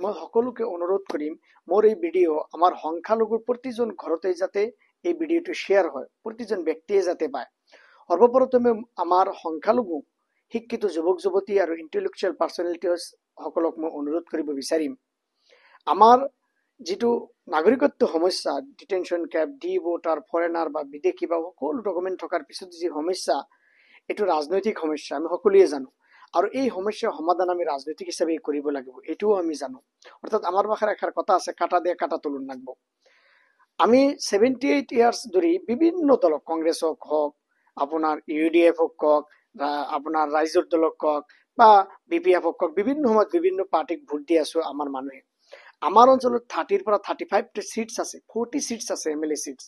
মই সকলোকে অনুৰোধ কৰিম মোৰ এই ভিডিঅ' আমাৰ সংখ্যালঘুৰ প্ৰতিজন ঘৰতে যাতে এই ভিডিঅ'টো শ্বেয়াৰ হয়, প্ৰতিজন ব্যক্তিয়ে যাতে পায়। সৰ্বপ্ৰথমে আমাৰ সংখ্যালঘু শিক্ষিত যুৱক যুৱতী আৰু ইণ্টেলেকচুৱেল পাৰ্চনেলিটি সকলক মই অনুৰোধ কৰিব বিচাৰিম, আমাৰ যিটো নাগৰিকত্ব সমস্যা, detention camp, D voter, foreigner বা বিদেশী বা সকলো ডকুমেণ্ট থকাৰ পিছত যি সমস্যা, এইটো ৰাজনৈতিক সমস্যা, আমি সকলোৱে জানো। আৰু এই সমস্যাৰ সমাধান আমি ৰাজনৈতিক হিচাপে কৰিব লাগিব, এইটোও আমি জানো। অৰ্থাৎ আমাৰ ভাষাৰ এষাৰ কথা আছে, কাটা দিয়ে কাটা তুলন লাগব। আমি 78 ইয়াৰ্স ধৰি বিভিন্ন দলক, কংগ্ৰেছক হওক, আপোনাৰ UDF হওক, আপোনাৰ ৰাইজৰ দলক হওক বা BPF হওক, বিভিন্ন সময়ত বিভিন্ন পাৰ্টিক ভোট দি আছো আমাৰ মানুহে। আমাৰ অঞ্চলত 30 পৰা 35 সিটস আছে, 40 সিটস আছে MLA সিটস।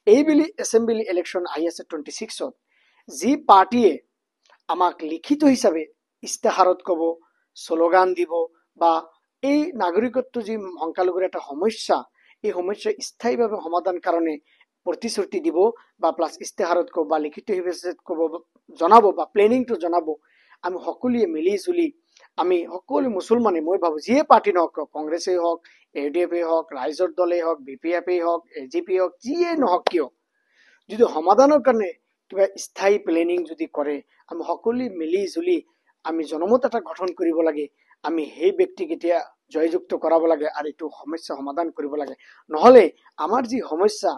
এইবেলি এছেম্বলি ইলেকশ্যন আহি আছে 26ত। যি পাৰ্টিয়ে আমাক লিখিত হিচাপে ইস্তাহাৰত কব, স্লোগান দিব বা এই নাগৰিকত্ব যি সংখ্যালঘুৰ এটা সমস্যা, এই সমস্যা স্থায়ীভাৱে সমাধান কাৰণে প্ৰতিশ্ৰুতি দিব বা প্লাছ ইস্তাহাৰত কব বা লিখিত হিচাপে কব, জনাব বা প্লেনিংটো জনাব, আমি সকলোৱে মিলি জুলি আমি সকলো মুছলমানে, মই ভাবো যিয়ে পাৰ্টি নহওক, কংগ্ৰেছেই হওক, UDF হওক, ৰাইজৰ দলেই হওক, BPF হওক, AGP হওক, যিয়ে নহওক কিয়, যদি সমাধানৰ কাৰণে কিবা স্থায়ী প্লেনিং যদি কৰে, আমি সকলোৱে মিলি জুলি আমি জনমত এটা গঠন কৰিব লাগে। আমি সেই ব্যক্তিক এতিয়া জয়যুক্ত কৰাব লাগে আৰু এইটো সমস্যা সমাধান কৰিব লাগে। নহলে আমাৰ যি সমস্যা,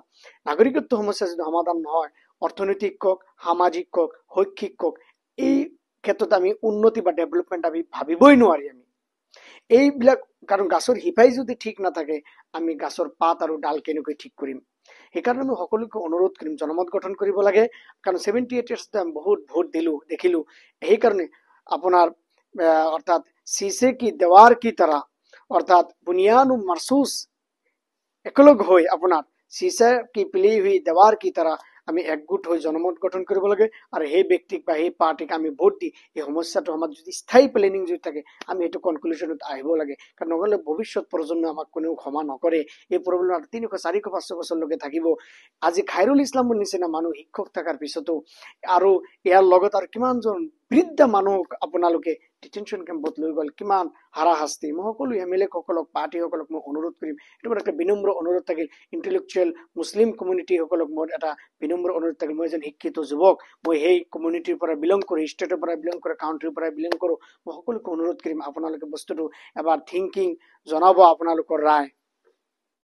নাগৰিকত্ব সমস্যা যদি সমাধান নহয়, অৰ্থনৈতিক কক, সামাজিক কক, শৈক্ষিক কক, এই ক্ষেত্ৰত আমি উন্নতি বা ডেভেলপমেন্ট আমি ভাবিবই নোৱাৰি। আমি এইবিলাক, কাৰণ গাছৰ শিপাই যদি ঠিক নাথাকে, আমি গাছৰ পাত আৰু ডাল কেনেকৈ ঠিক কৰিম? সেইকাৰণে মই সকলোকে অনুৰোধ কৰিম, জনমত গঠন কৰিব লাগে। কাৰণ 78 ইয়াৰ্সতে আমি বহুত ভোট দিলো, দেখিলো। সেইকাৰণে আপোনাৰ অৰ্থাৎ शीशे की दीवार की तरह, অৰ্থাৎ বুনিয়ান ও মাৰসুস একলগ হৈ আপোনাৰ शीशे की पिली हुई दीवार की तरह আমি একগোট হৈ জনমত গঠন কৰিব লাগে। আৰু সেই ব্যক্তিক বা সেই পাৰ্টিক আমি ভোট দি এই সমস্যাটো আমাৰ যদি স্থায়ী প্লেনিং যদি থাকে, আমি এইটো কনক্লুশনত আহিব লাগে। কাৰণ নহলে ভৱিষ্যত প্ৰজন্ম আমাক কোনেও ক্ষমা নকৰে। এই প্ৰব্লেম 300, 400, 500 বছৰলৈকে থাকিব। আজি খাইৰুল ইছলামৰ নিচিনা মানুহ শিক্ষক থকাৰ পিছতো আৰু ইয়াৰ লগত আৰু কিমানজন বৃদ্ধ মানুহক আপোনালোকে ডিটেনশ্যন কেম্পত লৈ গ'ল, কিমান হাৰাশাস্তি। মই সকলো MLA সকলক, পাৰ্টি সকলক মই অনুৰোধ কৰিম, এইটো মোৰ একটা বিনম্ৰ অনুৰোধ থাকিল। ইণ্টেলেকচুৱেল মুছলিম কমিউনিটি সকলক মোৰ এটা বিনম্ৰ অনুৰোধ থাকিল। মই এজন শিক্ষিত যুৱক, মই সেই কমিউনিটিৰ পৰা বিলং কৰোঁ, ষ্টেটৰ পৰা বিলং কৰোঁ, কাউন্ট্ৰিৰ পৰা বিলং কৰোঁ। মই সকলোকে অনুৰোধ কৰিম, আপোনালোকে বস্তুটো এবাৰ থিংকিং জনাব আপোনালোকৰ ৰায়।